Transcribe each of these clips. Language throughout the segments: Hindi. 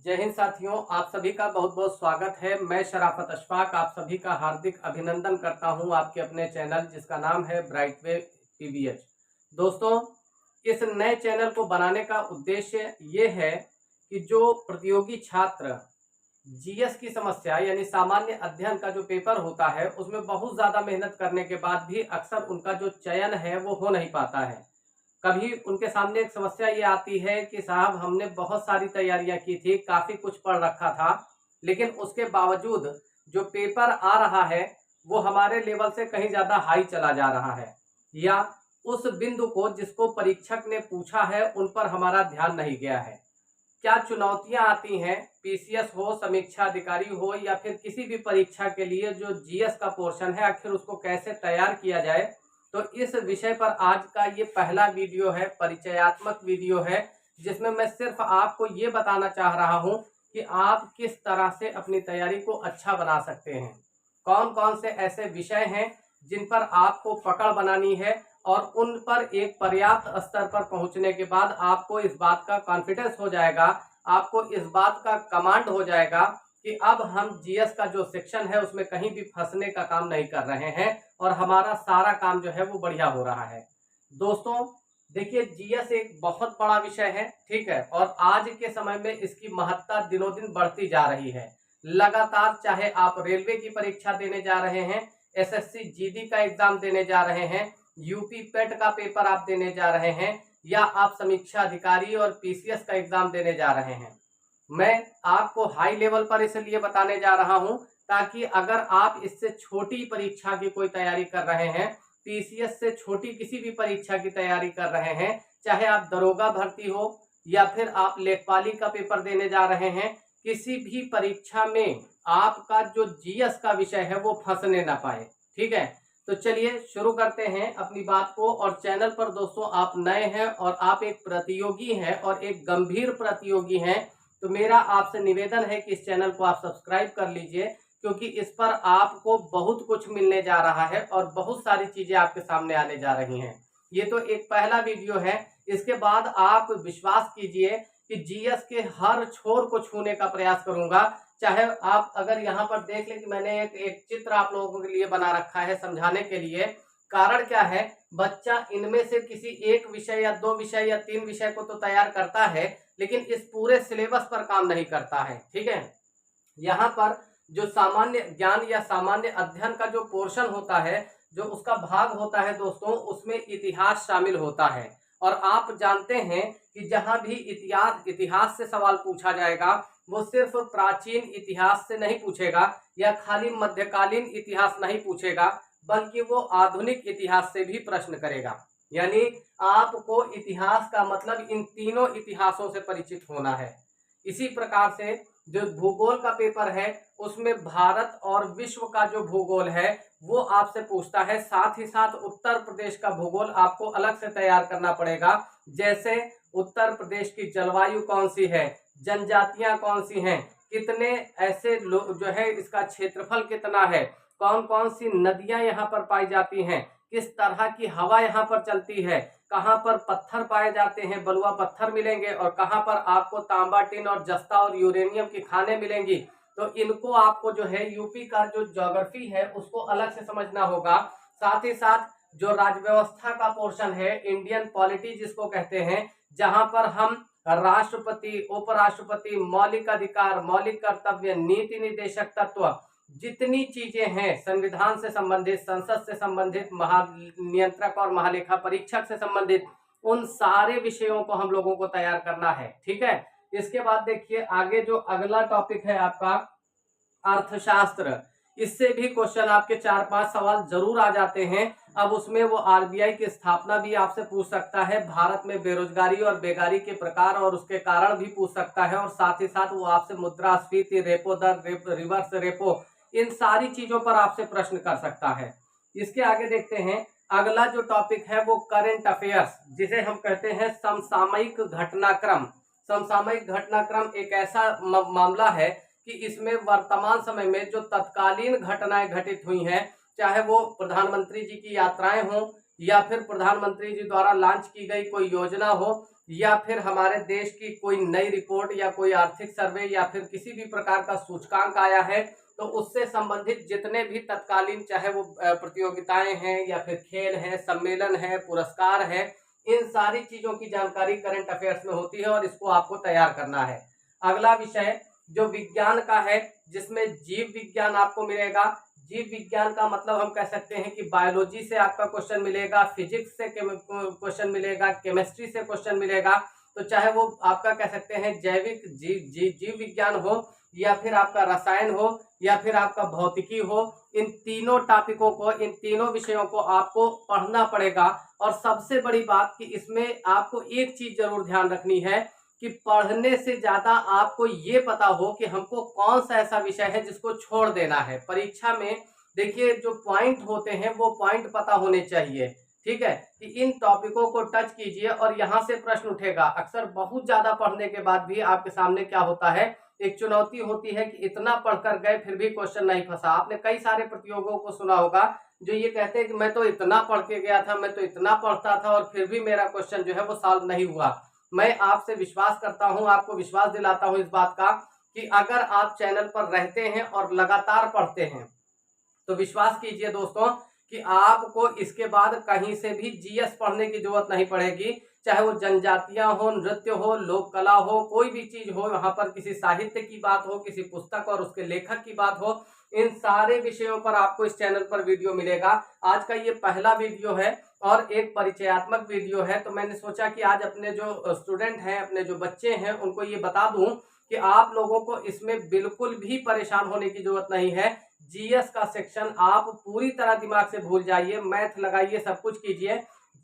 जय हिंद साथियों, आप सभी का बहुत बहुत स्वागत है। मैं शराफत अशफाक आप सभी का हार्दिक अभिनंदन करता हूं आपके अपने चैनल जिसका नाम है ब्राइटवे पीबीएच। दोस्तों, इस नए चैनल को बनाने का उद्देश्य ये है कि जो प्रतियोगी छात्र जीएस की समस्या यानी सामान्य अध्ययन का जो पेपर होता है उसमें बहुत ज़्यादा मेहनत करने के बाद भी अक्सर उनका जो चयन है वो हो नहीं पाता है। कभी उनके सामने एक समस्या ये आती है कि साहब हमने बहुत सारी तैयारियां की थी, काफ़ी कुछ पढ़ रखा था, लेकिन उसके बावजूद जो पेपर आ रहा है वो हमारे लेवल से कहीं ज़्यादा हाई चला जा रहा है, या उस बिंदु को जिसको परीक्षक ने पूछा है उन पर हमारा ध्यान नहीं गया है। क्या चुनौतियां आती हैं, पीसीएस हो, समीक्षा अधिकारी हो, या फिर किसी भी परीक्षा के लिए जो जीएस का पोर्शन है आखिर उसको कैसे तैयार किया जाए। तो इस विषय पर आज का ये पहला वीडियो है, परिचयात्मक वीडियो है, जिसमें मैं सिर्फ आपको ये बताना चाह रहा हूं कि आप किस तरह से अपनी तैयारी को अच्छा बना सकते हैं। कौन कौन से ऐसे विषय हैं जिन पर आपको पकड़ बनानी है और उन पर एक पर्याप्त स्तर पर पहुंचने के बाद आपको इस बात का कॉन्फिडेंस हो जाएगा, आपको इस बात का कमांड हो जाएगा कि अब हम जीएस का जो सेक्शन है उसमें कहीं भी फंसने का काम नहीं कर रहे हैं और हमारा सारा काम जो है वो बढ़िया हो रहा है। दोस्तों, देखिए, जीएस एक बहुत बड़ा विषय है, ठीक है, और आज के समय में इसकी महत्ता दिनों दिन बढ़ती जा रही है। लगातार चाहे आप रेलवे की परीक्षा देने जा रहे हैं, एसएससी जीडी का एग्जाम देने जा रहे हैं, यूपी पेट का पेपर आप देने जा रहे हैं, या आप समीक्षा अधिकारी और पीसीएस का एग्जाम देने जा रहे हैं, मैं आपको हाई लेवल पर इसलिए बताने जा रहा हूं ताकि अगर आप इससे छोटी परीक्षा की कोई तैयारी कर रहे हैं, पीसीएस से छोटी किसी भी परीक्षा की तैयारी कर रहे हैं, चाहे आप दरोगा भर्ती हो या फिर आप लेखपाली का पेपर देने जा रहे हैं, किसी भी परीक्षा में आपका जो जीएस का विषय है वो फंसने ना पाए। ठीक है, तो चलिए शुरू करते हैं अपनी बात को। और चैनल पर दोस्तों आप नए हैं और आप एक प्रतियोगी हैं और एक गंभीर प्रतियोगी हैं, तो मेरा आपसे निवेदन है कि इस चैनल को आप सब्सक्राइब कर लीजिए, क्योंकि इस पर आपको बहुत कुछ मिलने जा रहा है और बहुत सारी चीजें आपके सामने आने जा रही हैं। ये तो एक पहला वीडियो है, इसके बाद आप विश्वास कीजिए कि जीएस के हर छोर को छूने का प्रयास करूंगा। चाहे आप अगर यहाँ पर देख लें कि मैंने एक चित्र आप लोगों के लिए बना रखा है समझाने के लिए। कारण क्या है, बच्चा इनमें से किसी एक विषय या दो विषय या तीन विषय को तो तैयार करता है, लेकिन इस पूरे सिलेबस पर काम नहीं करता है। ठीक है, यहाँ पर जो सामान्य ज्ञान या सामान्य अध्ययन का जो पोर्शन होता है, जो उसका भाग होता है दोस्तों, उसमें इतिहास शामिल होता है। और आप जानते हैं कि जहां भी इतिहास से सवाल पूछा जाएगा वो सिर्फ प्राचीन इतिहास से नहीं पूछेगा या खाली मध्यकालीन इतिहास नहीं पूछेगा, बल्कि वो आधुनिक इतिहास से भी प्रश्न करेगा। यानी आपको इतिहास का मतलब इन तीनों इतिहासों से परिचित होना है। इसी प्रकार से जो भूगोल का पेपर है उसमें भारत और विश्व का जो भूगोल है वो आपसे पूछता है। साथ ही साथ उत्तर प्रदेश का भूगोल आपको अलग से तैयार करना पड़ेगा। जैसे उत्तर प्रदेश की जलवायु कौन सी है, जनजातियां कौन सी हैं, कितने ऐसे लोग जो है, इसका क्षेत्रफल कितना है, कौन कौन सी नदियां यहाँ पर पाई जाती हैं, किस तरह की हवा यहाँ पर चलती है, कहाँ पर पत्थर पाए जाते हैं, बलुआ पत्थर मिलेंगे, और कहाँ पर आपको तांबा, टिन और जस्ता और यूरेनियम की खानें मिलेंगी। तो इनको आपको जो है यूपी का जो ज्योग्राफी है उसको अलग से समझना होगा। साथ ही साथ जो राजव्यवस्था का पोर्शन है, इंडियन पॉलिटी जिसको कहते हैं, जहां पर हम राष्ट्रपति, उपराष्ट्रपति, मौलिक अधिकार, मौलिक कर्तव्य, नीति निर्देशक तत्व, जितनी चीजें हैं संविधान से संबंधित, संसद से संबंधित, महानियंत्रक और महालेखा परीक्षक से संबंधित, उन सारे विषयों को हम लोगों को तैयार करना है। ठीक है, इसके बाद देखिए आगे जो अगला टॉपिक है आपका अर्थशास्त्र। इससे भी क्वेश्चन आपके 4-5 सवाल जरूर आ जाते हैं। अब उसमें वो आरबीआई की स्थापना भी आपसे पूछ सकता है, भारत में बेरोजगारी और बेकारी के प्रकार और उसके कारण भी पूछ सकता है, और साथ ही साथ वो आपसे मुद्रास्फीति, रेपो दर, रिवर्स रेपो, इन सारी चीजों पर आपसे प्रश्न कर सकता है। इसके आगे देखते हैं, अगला जो टॉपिक है वो करंट अफेयर्स, जिसे हम कहते हैं समसामयिक घटनाक्रम। समसामयिक घटनाक्रम एक ऐसा मामला है कि इसमें वर्तमान समय में जो तत्कालीन घटनाएं घटित हुई हैं, चाहे वो प्रधानमंत्री जी की यात्राएं हों, या फिर प्रधानमंत्री जी द्वारा लॉन्च की गई कोई योजना हो, या फिर हमारे देश की कोई नई रिपोर्ट या कोई आर्थिक सर्वे या फिर किसी भी प्रकार का सूचकांक आया है, तो उससे संबंधित जितने भी तत्कालीन चाहे वो प्रतियोगिताएं हैं या फिर खेल है, सम्मेलन है, पुरस्कार है, इन सारी चीजों की जानकारी करंट अफेयर्स में होती है और इसको आपको तैयार करना है। अगला विषय जो विज्ञान का है, जिसमें जीव विज्ञान आपको मिलेगा। जीव विज्ञान का मतलब हम कह सकते हैं कि बायोलॉजी से आपका क्वेश्चन मिलेगा, फिजिक्स से क्वेश्चन मिलेगा, केमिस्ट्री से क्वेश्चन मिलेगा। तो चाहे वो आपका कह सकते हैं जैविक जीव विज्ञान हो या फिर आपका रसायन हो या फिर आपका भौतिकी हो, इन तीनों टॉपिकों को, इन तीनों विषयों को आपको पढ़ना पड़ेगा। और सबसे बड़ी बात कि इसमें आपको एक चीज जरूर ध्यान रखनी है कि पढ़ने से ज्यादा आपको ये पता हो कि हमको कौन सा ऐसा विषय है जिसको छोड़ देना है। परीक्षा में देखिए जो पॉइंट होते हैं वो पॉइंट पता होने चाहिए, ठीक है, कि इन टॉपिकों को टच कीजिए और यहाँ से प्रश्न उठेगा। अक्सर बहुत ज्यादा पढ़ने के बाद भी आपके सामने क्या होता है, एक चुनौती होती है कि इतना पढ़कर गए फिर भी क्वेश्चन नहीं फंसा। आपने कई सारे प्रतियोगियों को सुना होगा जो ये कहते हैं कि मैं तो इतना पढ़ के गया था, मैं तो इतना पढ़ता था और फिर भी मेरा क्वेश्चन जो है वो सॉल्व नहीं हुआ। मैं आपसे विश्वास करता हूं, आपको विश्वास दिलाता हूं इस बात का कि अगर आप चैनल पर रहते हैं और लगातार पढ़ते हैं तो विश्वास कीजिए दोस्तों कि आपको इसके बाद कहीं से भी जीएस पढ़ने की जरूरत नहीं पड़ेगी। चाहे वो जनजातियां हो, नृत्य हो, लोक कला हो, कोई भी चीज हो, वहां पर किसी साहित्य की बात हो, किसी पुस्तक और उसके लेखक की बात हो, इन सारे विषयों पर आपको इस चैनल पर वीडियो मिलेगा। आज का ये पहला वीडियो है और एक परिचयात्मक वीडियो है, तो मैंने सोचा कि आज अपने जो स्टूडेंट हैं, अपने जो बच्चे हैं, उनको ये बता दूं कि आप लोगों को इसमें बिल्कुल भी परेशान होने की जरूरत नहीं है। जीएस का सेक्शन आप पूरी तरह दिमाग से भूल जाइए, मैथ लगाइए, सब कुछ कीजिए।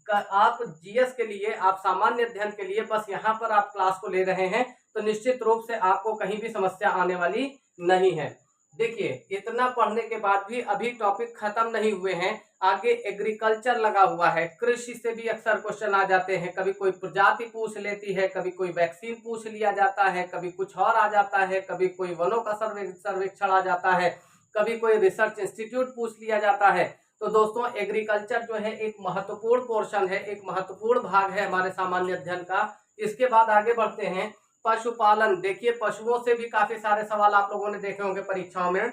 आप जीएस के लिए, आप सामान्य अध्ययन के लिए बस यहाँ पर आप क्लास को ले रहे हैं तो निश्चित रूप से आपको कहीं भी समस्या आने वाली नहीं है। देखिए इतना पढ़ने के बाद भी अभी टॉपिक खत्म नहीं हुए हैं, आगे एग्रीकल्चर लगा हुआ है। कृषि से भी अक्सर क्वेश्चन आ जाते हैं, कभी कोई प्रजाति पूछ लेती है, कभी कोई वैक्सीन पूछ लिया जाता है, कभी कुछ और आ जाता है, कभी कोई वनों का सर्वेक्षण आ जाता है, कभी कोई रिसर्च इंस्टीट्यूट पूछ लिया जाता है। तो दोस्तों एग्रीकल्चर जो है एक महत्वपूर्ण पोर्शन है, एक महत्वपूर्ण भाग है हमारे सामान्य अध्ययन का। इसके बाद आगे बढ़ते हैं पशुपालन। देखिए पशुओं से भी काफी सारे सवाल आप लोगों ने देखे होंगे परीक्षाओं में।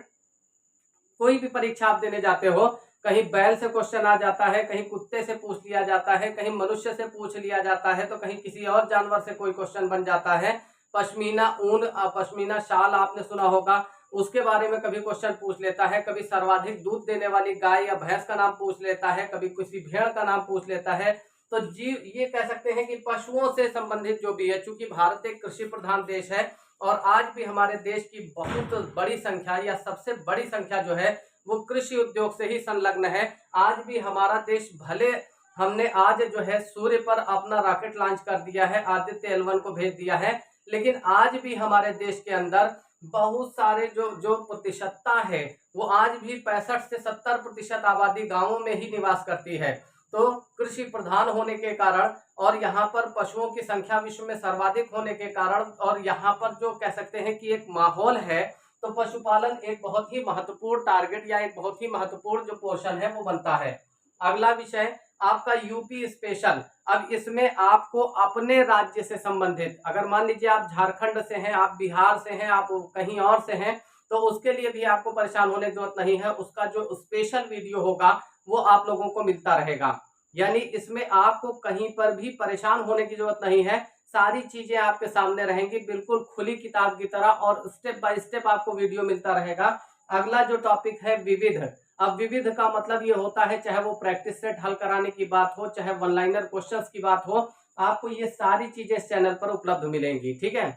कोई भी परीक्षा आप देने जाते हो, कहीं बैल से क्वेश्चन आ जाता है, कहीं कुत्ते से पूछ लिया जाता है, कहीं मनुष्य से पूछ लिया जाता है, तो कहीं किसी और जानवर से कोई क्वेश्चन बन जाता है। पश्मीना ऊन, पश्मीना शाल आपने सुना होगा, उसके बारे में कभी क्वेश्चन पूछ लेता है। कभी सर्वाधिक दूध देने वाली गाय या भैंस का नाम पूछ लेता है, कभी किसी भेड़ का नाम पूछ लेता है। तो जीव, ये कह सकते हैं कि पशुओं से संबंधित जो भी है, चूंकि भारत एक कृषि प्रधान देश है और आज भी हमारे देश की बहुत बड़ी संख्या या सबसे बड़ी संख्या जो है वो कृषि उद्योग से ही संलग्न है। आज भी हमारा देश, भले हमने आज जो है सूर्य पर अपना रॉकेट लॉन्च कर दिया है, आदित्य L1 को भेज दिया है, लेकिन आज भी हमारे देश के अंदर बहुत सारे जो प्रतिशतता है वो आज भी 65 से 70% आबादी गांवों में ही निवास करती है। तो कृषि प्रधान होने के कारण और यहाँ पर पशुओं की संख्या विश्व में सर्वाधिक होने के कारण और यहाँ पर जो कह सकते हैं कि एक माहौल है, तो पशुपालन एक बहुत ही महत्वपूर्ण टारगेट या एक बहुत ही महत्वपूर्ण जो पोर्शन है वो बनता है। अगला विषय आपका यूपी स्पेशल। अब इसमें आपको अपने राज्य से संबंधित, अगर मान लीजिए आप झारखंड से हैं, आप बिहार से हैं, आप कहीं और से हैं, तो उसके लिए भी आपको परेशान होने की जरूरत नहीं है। उसका जो स्पेशल वीडियो होगा वो आप लोगों को मिलता रहेगा। यानी इसमें आपको कहीं पर भी परेशान होने की जरूरत नहीं है, सारी चीजें आपके सामने रहेंगी बिल्कुल खुली किताब की तरह और स्टेप बाय स्टेप आपको वीडियो मिलता रहेगा। अगला जो टॉपिक है विविध। अब विविध का मतलब ये होता है, चाहे वो प्रैक्टिस सेट हल कराने की बात हो, चाहे वन लाइनर क्वेश्चंस की बात हो, आपको ये सारी चीजें इस चैनल पर उपलब्ध मिलेंगी, ठीक है।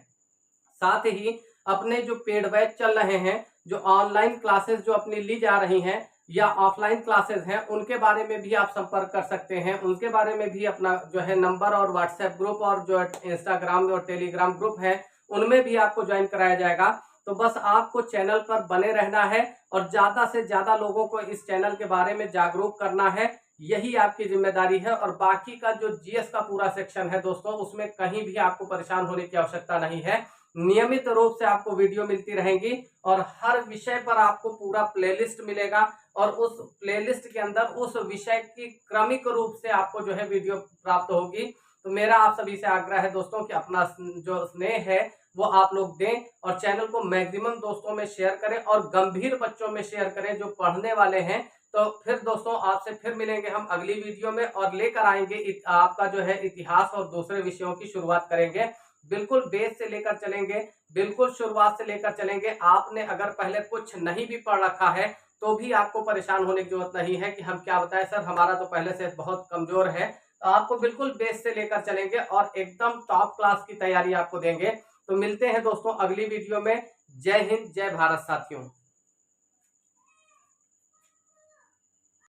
साथ ही अपने जो पेड बैच चल रहे हैं, जो ऑनलाइन क्लासेस जो अपनी ली जा रही हैं या ऑफलाइन क्लासेस हैं, उनके बारे में भी आप संपर्क कर सकते हैं। उनके बारे में भी अपना जो है नंबर और व्हाट्सएप ग्रुप और जो इंस्टाग्राम और टेलीग्राम ग्रुप है उनमें भी आपको ज्वाइन कराया जाएगा। तो बस आपको चैनल पर बने रहना है और ज्यादा से ज्यादा लोगों को इस चैनल के बारे में जागरूक करना है, यही आपकी जिम्मेदारी है। और बाकी का जो जीएस का पूरा सेक्शन है दोस्तों, उसमें कहीं भी आपको परेशान होने की आवश्यकता नहीं है। नियमित रूप से आपको वीडियो मिलती रहेंगी और हर विषय पर आपको पूरा प्लेलिस्ट मिलेगा और उस प्लेलिस्ट के अंदर उस विषय की क्रमिक रूप से आपको जो है वीडियो प्राप्त होगी। तो मेरा आप सभी से आग्रह है दोस्तों कि अपना जो स्नेह है वो आप लोग दें और चैनल को मैक्सिमम दोस्तों में शेयर करें और गंभीर बच्चों में शेयर करें जो पढ़ने वाले हैं। तो फिर दोस्तों आपसे फिर मिलेंगे हम अगली वीडियो में और लेकर आएंगे आपका जो है इतिहास और दूसरे विषयों की शुरुआत करेंगे। बिल्कुल बेस से लेकर चलेंगे, बिल्कुल शुरुआत से लेकर चलेंगे। आपने अगर पहले कुछ नहीं भी पढ़ रखा है तो भी आपको परेशान होने की जरूरत नहीं है कि हम क्या बताएं सर, हमारा तो पहले से बहुत कमजोर है। तो आपको बिल्कुल बेस से लेकर चलेंगे और एकदम टॉप क्लास की तैयारी आपको देंगे। तो मिलते हैं दोस्तों अगली वीडियो में। जय हिंद, जय भारत साथियों।